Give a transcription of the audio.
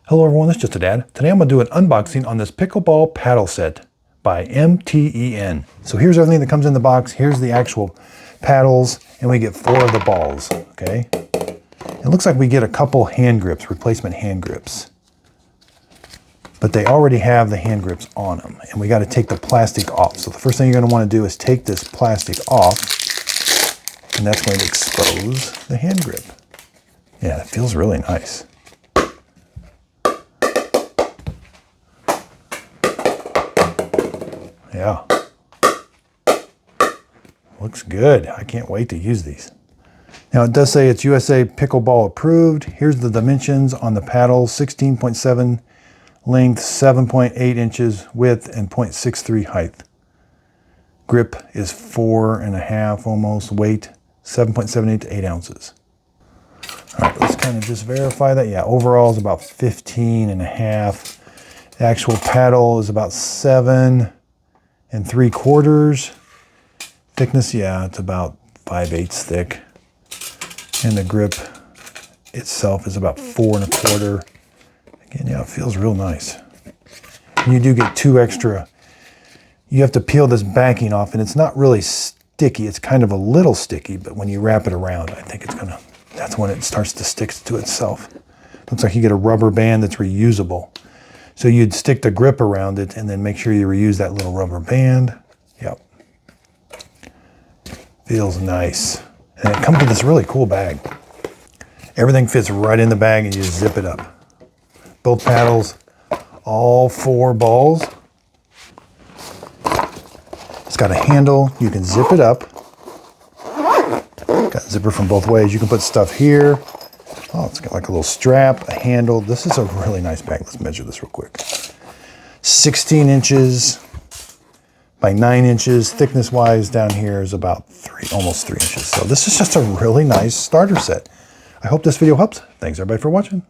Hello everyone, this is Just a Dad. Today I'm going to do an unboxing on this Pickleball paddle set by MTEN. So here's everything that comes in the box. Here's the actual paddles, and we get 4 of the balls, okay? It looks like we get a couple hand grips, replacement hand grips. But they already have the hand grips on them, and we got to take the plastic off. So the first thing you're going to want to do is take this plastic off, and that's going to expose the hand grip. Yeah, it feels really nice. Yeah, looks good. I can't wait to use these. Now it does say it's USA Pickleball approved. Here's the dimensions on the paddle: 16.7 length, 7.8 inches width, and 0.63 height. Grip is 4.5 almost. Weight 7.78 to 8 ounces. All right, let's kind of just verify that. Yeah, overall is about 15.5. The actual paddle is about 7 3/4 thickness. Yeah, it's about 5/8 thick, and the grip itself is about 4 1/4. Again, yeah, it feels real nice. And you do get 2 extra. You have to peel this backing off, and it's not really sticky. It's kind of a little sticky, but when you wrap it around, I think it's gonna. That's when it starts to stick to itself. Looks like you get a rubber band that's reusable. So you'd stick the grip around it and then make sure you reuse that little rubber band. Yep. Feels nice. And it comes with this really cool bag. Everything fits right in the bag and you just zip it up. Both paddles, all 4 balls. It's got a handle. You can zip it up. Got a zipper from both ways. You can put stuff here. Oh, it's got like a little strap, a handle. This is a really nice bag. Let's measure this real quick. 16 inches by 9 inches. Thickness wise down here is about almost 3 inches. So this is just a really nice starter set. I hope this video helps. Thanks everybody for watching.